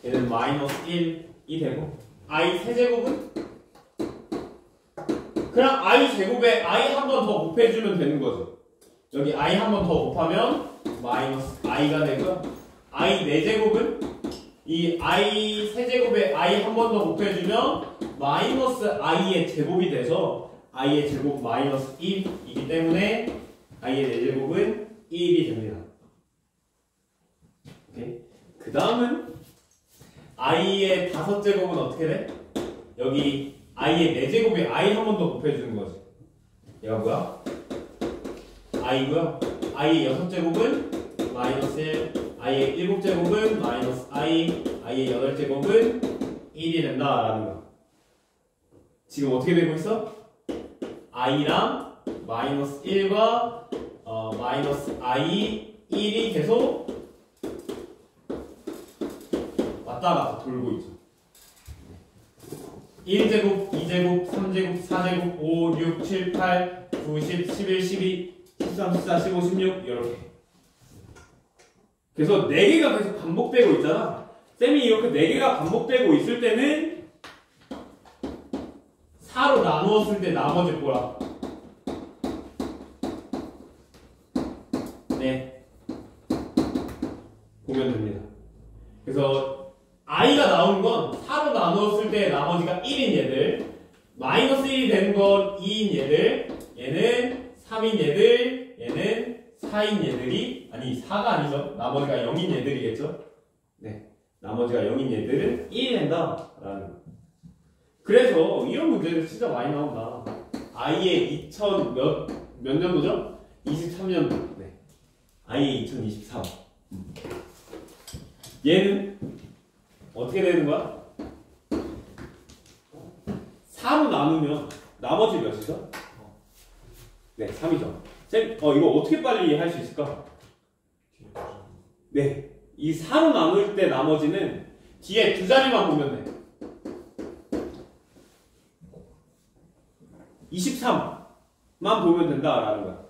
얘는 마이너스 1이 되고 I 세제곱은 그냥 I 제곱에 I 한 번 더 곱해주면 되는 거죠. 여기 I 한 번 더 곱하면 마이너스 I가 되고요. I 4제곱은 이 I 세제곱에 I 한 번 더 곱해주면 마이너스 I의 제곱이 돼서 I의 제곱 마이너스 1이기 때문에 I의 4제곱은 1이 됩니다. 오케이? 그 다음은 I의 5제곱은 어떻게 돼? 여기 I의 4제곱에 I 한 번 더 곱해주는 거지. 얘가 뭐야? I고요. I의 6제곱은 마이너스 1, I의 7제곱은 마이너스 I, I의 8제곱은 1이 된다라는 거야. 지금 어떻게 되고 있어? I랑 마이너스 1과 마이너스 I, 1이 계속 왔다 갔다 돌고 있죠. 1제곱, 2제곱, 3제곱, 4제곱, 5, 6, 7, 8, 9, 10, 11, 12, 13, 14, 15, 16 이렇게. 그래서 4개가 계속 반복되고 있잖아. 쌤이 이렇게 4개가 반복되고 있을 때는 4로 나누었을 때 나머지 뭐라? 네. 보면 됩니다. 그래서 I가 나오는 건 4로 나누었을 때 나머지가 1인 얘들, 마이너스 1이 되는 건 2인 얘들, 얘는 3인 얘들, 얘는 4인 얘들이, 아니 4가 아니죠. 나머지가 0인 얘들이겠죠. 네, 나머지가 0인 얘들은 1이 된다라는 거. 그래서 이런 문제들 진짜 많이 나온다. I의 2000 몇 년도죠? 23년도. 네, I의 2023. 얘는 어떻게 되는 거야? 4로 나누면 나머지 몇이죠? 네, 3이죠. 쌤, 이거 어떻게 빨리 할 수 있을까? 네, 이 4로 나눌 때 나머지는 뒤에 두 자리만 보면 돼. 23만 보면 된다라는 거야.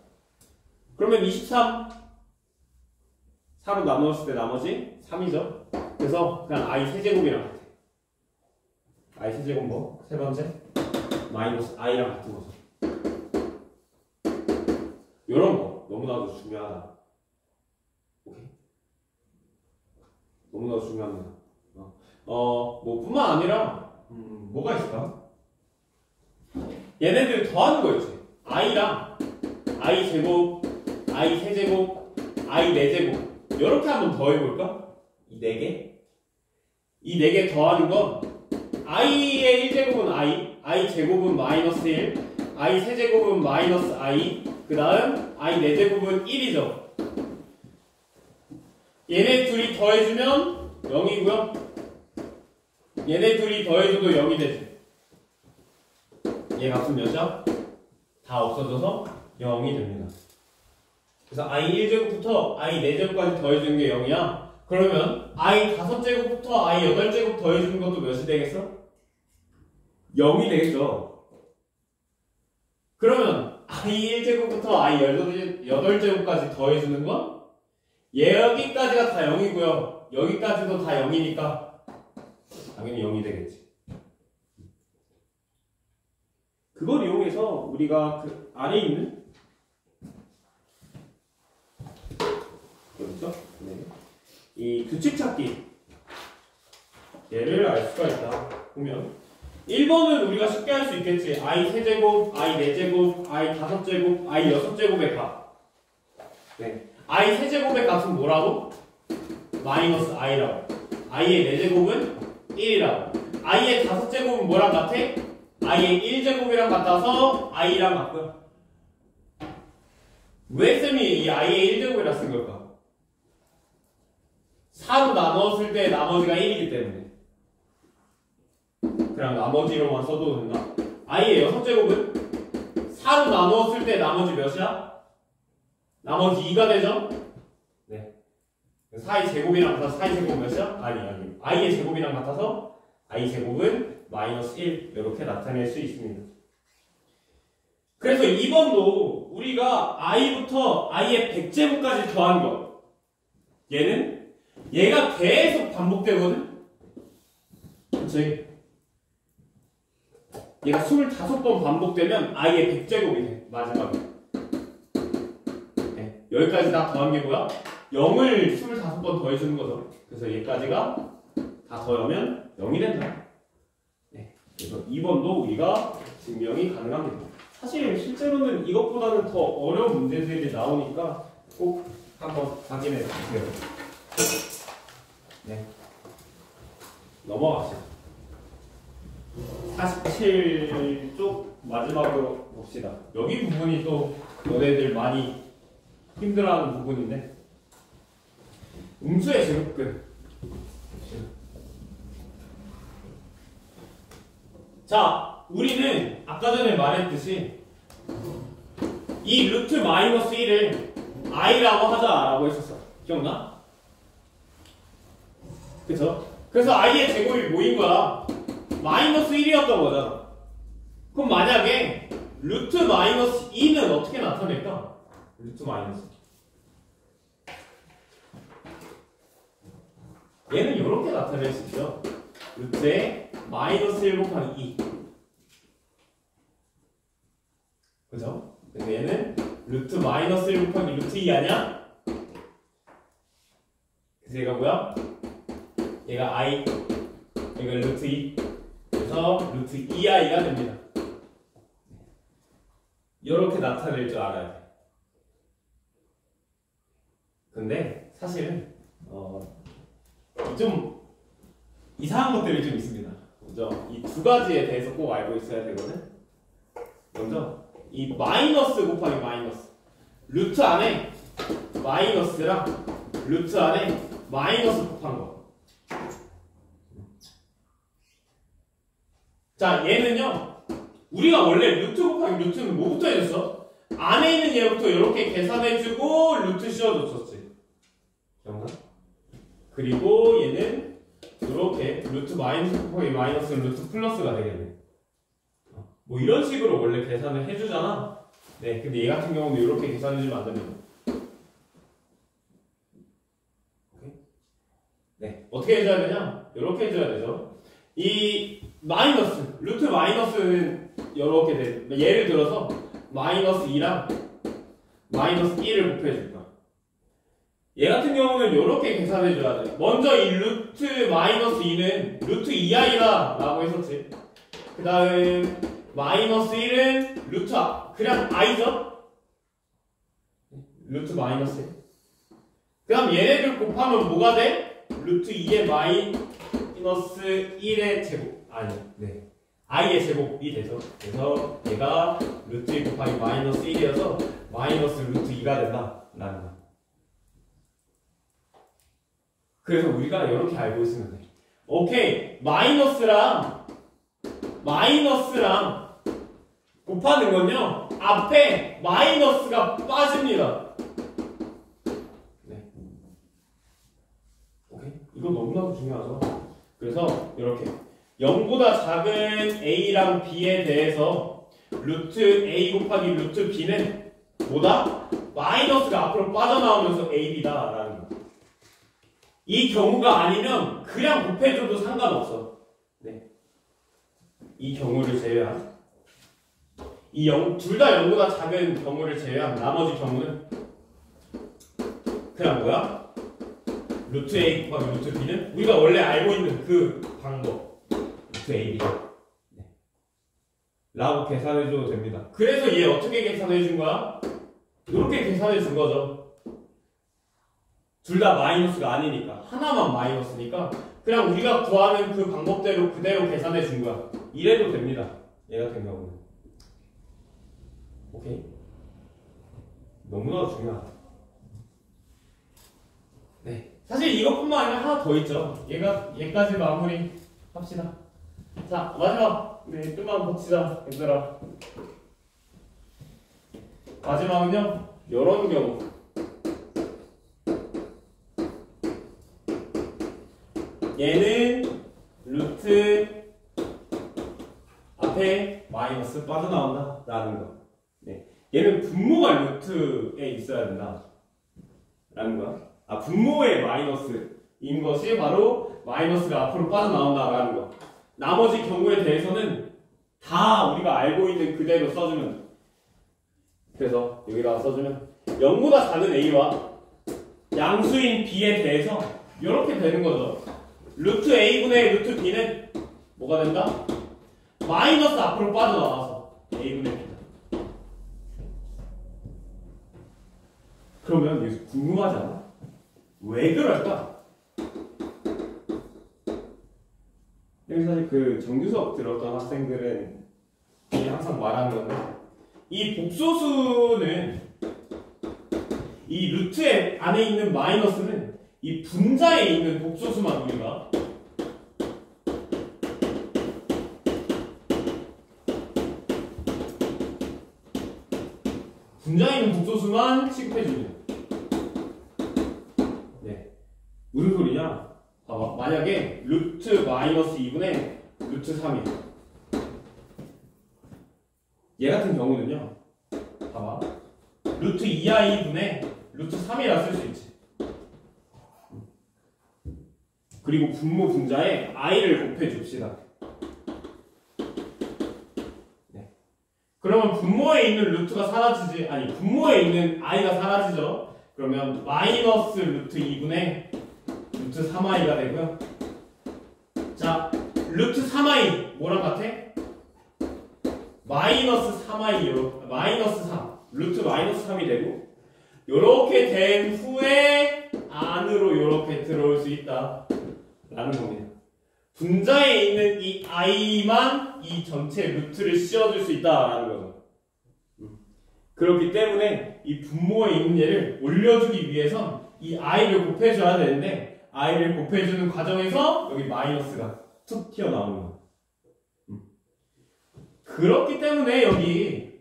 그러면 23 4로 나누었을 때 나머지 3이죠. 그래서 그냥 I 세제곱이랑 같아. I 세제곱 뭐? 세 번째 마이너스 I랑 같은 거죠. 요런 거 너무나도 중요하다. 오케이. 너무나도 중요합니다. 뭐 뿐만 아니라 뭐가 있을까? 얘네들 더하는 거 있지. I랑 I 제곱, I 세제곱, I 4제곱 이렇게 한번 더해볼까? 이 4개? 이 4개 더하는 건 I의 1제곱은 I 제곱은 마이너스 1, I 세제곱은 마이너스 I, 그 다음 I 4제곱은 1이죠. 얘네 둘이 더해주면 0이고요. 얘네 둘이 더해줘도 0이 되지. 얘 값은 몇이야? 다 없어져서 0이 됩니다. 그래서 I 1제곱부터 I 4제곱까지 더해주는 게 0이야. 그러면 I 5제곱부터 I 8제곱 더해주는 것도 몇이 되겠어? 0이 되겠죠. 그러면 I 1제곱부터 I 8제곱까지 더해주는 건 여기까지가 다 0이고요. 여기까지도 다 0이니까 당연히 0이 되겠지. 그걸 이용해서 우리가 그 안에 있는 그렇죠? 네. 이 규칙 찾기 얘를 알 수가 있다. 보면 1번은 우리가 쉽게 할 수 있겠지. I 세제곱, I 4제곱, I 5제곱, I 6제곱의 값. 네. I 세제곱의 값은 뭐라고? 마이너스 I라고. I의 4제곱은 1이라고. I의 5제곱은 뭐랑 같아? I의 1제곱이랑 같아서 I랑 같고요. 왜 쌤이 이 I의 1제곱이라 쓴 걸까? 4로 나눴을 때 나머지가 1이기 때문에 그냥 나머지로만 써도 된다. i의 6제곱은 4로 나누었을 때 나머지 몇이야? 나머지 2가 되죠? 네. 4의 제곱이랑 같아서 4의 제곱 몇이야? 아니. i의 제곱이랑 같아서 i 제곱은 마이너스 1 이렇게 나타낼 수 있습니다. 그래서 2번도 우리가 i부터 i의 100제곱까지 더한 거 얘가 계속 반복되거든? 그치? 얘가 25번 반복되면 i의 100제곱이 돼. 마지막에. 네, 여기까지 다 더한 게 뭐야? 0을 25번 더해주는 거죠. 그래서 얘까지가 다 더하면 0이 된다. 네, 그래서 2번도 우리가 증명이 가능합니다. 사실 실제로는 이것보다는 더 어려운 문제들이 나오니까 꼭 한번 확인해 주세요. 네, 넘어갑시다. 47쪽 마지막으로 봅시다. 여기 부분이 또 너네들 많이 힘들어하는 부분인데 음수의 제곱근. 자, 우리는 아까 전에 말했듯이 이 루트 마이너스 1을 i라고 하자라고 했었어. 기억나? 그쵸? 그래서 i의 제곱이 뭐인 거야? 마이너스 1이었던 거잖아. 그럼 만약에 루트 마이너스 2는 어떻게 나타낼까? 루트 마이너스 얘는 이렇게 나타낼 수 있죠. 루트에 마이너스 1 곱하기 2. 그죠? 근데 얘는 루트 마이너스 1 곱하기 루트 2 아니야? 그래서 얘가 뭐야? 얘가 i, 얘가 루트 2. 그래서 루트 2i가 됩니다. 이렇게 나타낼 줄 알아야 돼. 근데 사실은 좀 이상한 것들이 좀 있습니다. 먼저 이 두 가지에 대해서 꼭 알고 있어야 되거든. 먼저 이 마이너스 곱하기 마이너스, 루트 안에 마이너스랑 루트 안에 마이너스 곱한 거. 자, 얘는요, 우리가 원래 루트 곱하기 루트는 뭐부터 해줬어? 안에 있는 얘부터 이렇게 계산해주고 루트 씌워줬었지. 기억나? 그리고 얘는 이렇게 루트 마이너스 곱하기 마이너스는 루트 플러스가 되겠네. 뭐 이런 식으로 원래 계산을 해주잖아. 네, 근데 얘 같은 경우는 이렇게 계산해주면 안 됩니다. 네, 어떻게 해줘야 되냐? 이렇게 해줘야 되죠. 이 마이너스, 루트 마이너스는 이렇게 돼. 예를 들어서 마이너스 2랑 마이너스 1을 곱해줄 거야. 얘 같은 경우는 이렇게 계산해줘야 돼. 먼저 이 루트 마이너스 2는 루트 2i다 라고 했었지. 그 다음 마이너스 1은 루트 그냥 i죠? 루트 마이너스 1. 그 다음 얘네들 곱하면 뭐가 돼? 루트 2의 마이너스 1의 제곱. 아니, 네. i의 제곱이 되죠. 그래서 얘가 루트 2 곱하기 마이너스 1이어서 마이너스 루트 2가 된다 라는 거야. 그래서 우리가 이렇게 알고 있으면 돼. 오케이, 마이너스랑 곱하는 건요, 앞에 마이너스가 빠집니다. 네. 오케이, 이거 너무나도 중요하죠. 그래서 이렇게 0보다 작은 a랑 b에 대해서 루트 a 곱하기 루트 b는 뭐다? 마이너스가 앞으로 빠져나오면서 ab다 라는 거. 이 경우가 아니면 그냥 곱해줘도 상관없어. 네. 이 경우를 제외한 이 둘 다 0보다 작은 경우를 제외한 나머지 경우는 그냥 뭐야? 루트 a 곱하기 루트 b는 우리가 원래 알고 있는 그 방법 루트 a 네. 라고 계산해줘도 됩니다. 그래서 얘 어떻게 계산해준 거야? 이렇게 계산해준 거죠. 둘 다 마이너스가 아니니까 하나만 마이너스니까 그냥 우리가 구하는 그 방법대로 그대로 계산해 준 거야. 이래도 됩니다. 얘 같은 경우는. 오케이? 너무나 중요하다. 네. 사실 이것뿐만 아니라 하나 더 있죠. 얘까지 마무리 합시다. 자, 마지막. 네, 좀만 버티자, 얘들아. 마지막은요, 이런 경우. 얘는 루트 앞에 마이너스 빠져나온다 라는 거. 네. 얘는 분모가 루트에 있어야 된다 라는 거. 분모의 마이너스인 것이 바로 마이너스가 앞으로 빠져나온다 라는 거. 나머지 경우에 대해서는 다 우리가 알고 있는 그대로 써주면 돼. 그래서 여기다가 써주면 0보다 작은 a와 양수인 b에 대해서 이렇게 되는 거죠. 루트 a분의 루트 b는 뭐가 된다? 마이너스 앞으로 빠져나와서 a분의 b다. 그러면 여기서 궁금하지 않아? 왜 그럴까? 여기 사실 그 정규 수업 들었던 학생들은 항상 말하는 건데, 이 복소수는 이 루트 안에 있는 마이너스는 이 분자에 있는 복소수만 우리가 분자에 있는 복소수만 취급해주는. 네, 무슨 소리냐? 봐봐, 만약에 루트 마이너스 2분의 루트 3이야. 얘 같은 경우는요, 봐봐, 루트 2i분의 루트 3이라 쓸 수 있지. 그리고 분모 분자에 i를 곱해줍시다. 네. 그러면 분모에 있는 루트가 사라지지, 아니 분모에 있는 i가 사라지죠. 그러면 마이너스 루트 2분의 루트 3i가 되고요. 자, 루트 3i 뭐랑 같아? 마이너스 3i, 마이너스 3, 루트 마이너스 3이 되고, 요렇게 된 후에 안으로 요렇게 들어올 수 있다 라는 겁니다. 분자에 있는 이 i만 이 전체 루트를 씌워줄 수 있다 라는 거죠. 그렇기 때문에 이 분모에 있는 얘를 올려주기 위해선 이 i를 곱해줘야 되는데, i를 곱해주는 과정에서 여기 마이너스가 툭 튀어나오는 거예요. 그렇기 때문에 여기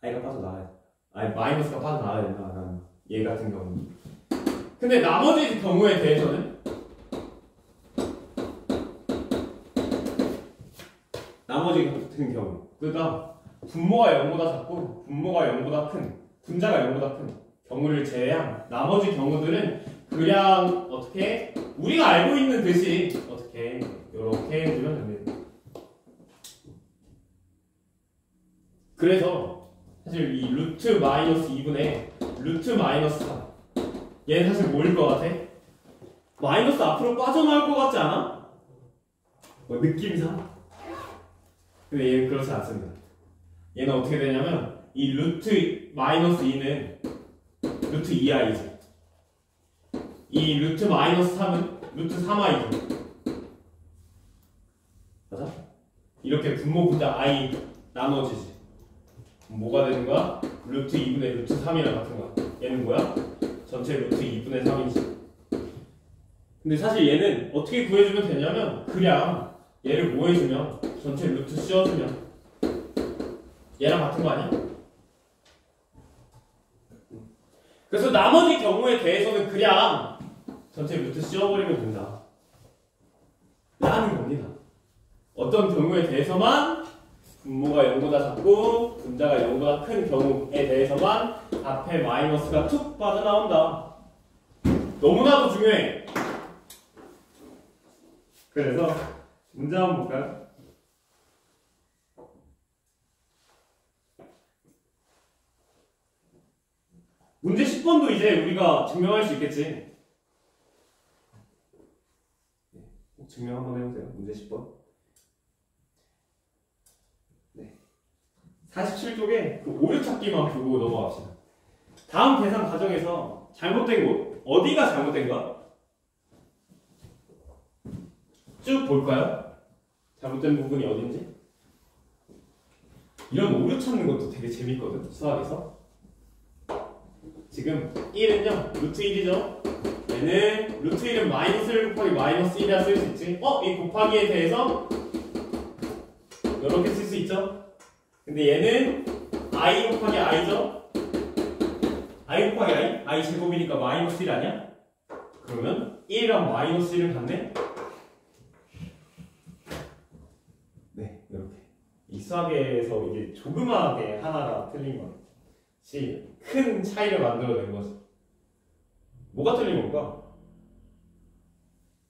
i가 빠져나와야 돼. 아니 마이너스가 빠져나와야 된다라는 얘 같은 경우는. 근데 나머지 경우에 대해서는 나머지 같은 경우, 그러니까 분모가 0보다 작고 분모가 0보다 큰, 분자가 0보다 큰 경우를 제외한 나머지 경우들은 그냥 어떻게 우리가 알고 있는 듯이 어떻게 이렇게 해주면 됩니다. 그래서 사실 이 루트 마이너스 2분의 루트 마이너스 3, 얘는 사실 뭐일 것 같아? 마이너스 앞으로 빠져나올 것 같지 않아? 뭐 느낌상? 근데 얘는 그렇지 않습니다. 얘는 어떻게 되냐면 이 루트 마이너스 2는 루트 2i죠. 이 루트 마이너스 3은 루트 3i죠. 맞아? 이렇게 분모 분자 i 나눠지지. 뭐가 되는 거야? 루트 2분의 루트 3이랑 같은 거야. 얘는 뭐야? 전체 루트 2분의 3이지. 근데 사실 얘는 어떻게 구해주면 되냐면 그냥 얘를 뭐 해주면 전체 루트 씌워주면 얘랑 같은 거 아니야? 그래서 나머지 경우에 대해서는 그냥 전체 루트 씌워버리면 된다 라는 겁니다. 어떤 경우에 대해서만 분모가 0보다 작고 분자가 0보다 큰 경우에 대해서만 앞에 마이너스가 툭 빠져나온다. 너무나도 중요해. 그래서 문제 한번 볼까요? 문제 10번도 이제 우리가 증명할 수 있겠지. 증명 한번 해보세요. 문제 10번. 47쪽에 그 오류 찾기만 보고 넘어갑시다. 다음 계산 과정에서 잘못된 곳, 어디가 잘못된가? 쭉 볼까요? 잘못된 부분이 어딘지? 이런 오류 찾는 것도 되게 재밌거든, 수학에서. 지금 1은요 루트 1이죠. 얘는 루트 1은 마이너스 1 곱하기 마이너스 1이라 쓸 수 있지. 이 곱하기에 대해서 이렇게 쓸 수 있죠. 근데 얘는 i 곱하기 i죠. i 곱하기 i 제곱이니까 마이너스 1 아니야? 그러면 1이랑 마이너스 1을 같네? 네, 이렇게. 이 수학에서 이게 조그마하게 하나가 틀린 것이 큰 차이를 만들어낸 거지. 뭐가 틀린 건가?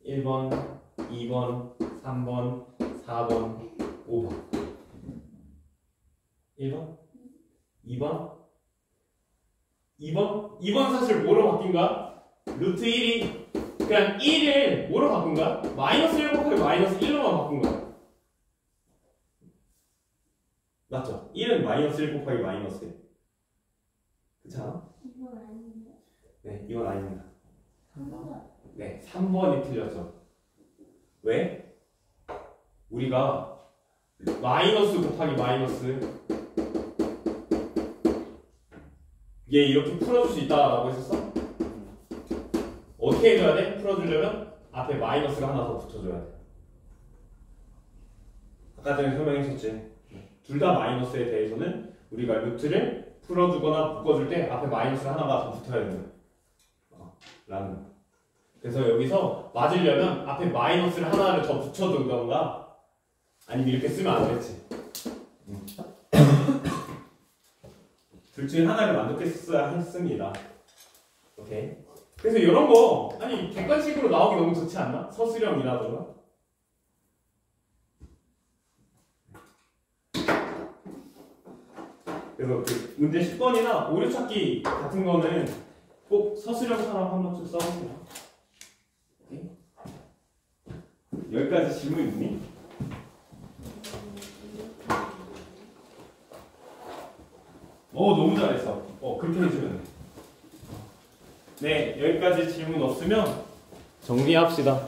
1번, 2번, 3번, 4번, 5번. 1번? 2번? 2번 사실 뭐로 바뀐 거야? 루트 1이 그냥 1을 뭐로 바꾼 거야? 마이너스 1 곱하기 마이너스 1로만 바꾼 거야. 맞죠? 1은 마이너스 1 곱하기 마이너스 1. 그렇잖아? 이건 아닌데. 네, 이건 아닙니다. 3번. 네, 3번이 틀렸죠. 왜? 우리가 마이너스 곱하기 마이너스 얘 이렇게 풀어줄 수 있다라고 했었어? 어떻게 해줘야 돼? 풀어주려면 앞에 마이너스가 하나 더 붙여줘야 돼. 아까 전에 설명했었지. 둘 다 마이너스에 대해서는 우리가 루트를 풀어주거나 묶어줄 때 앞에 마이너스가 하나가 더 붙어야 된다. 라는 거. 그래서 여기서 맞으려면 앞에 마이너스를 하나를 더 붙여두던가 아니면 이렇게 쓰면 안 되지. 둘 중에 하나를 만족했어야 했습니다. 오케이. 그래서 이런 거 아니 객관식으로 나오기 너무 좋지 않나? 서술형이라던가. 그래서 그 문제 10번이나 오류 찾기 같은 거는 꼭 서술형처럼 한 번씩 써보세요. 오케이. 여기까지 질문 있니? 너무 잘했어. 그렇게 해주면 돼. 네, 여기까지 질문 없으면 정리합시다.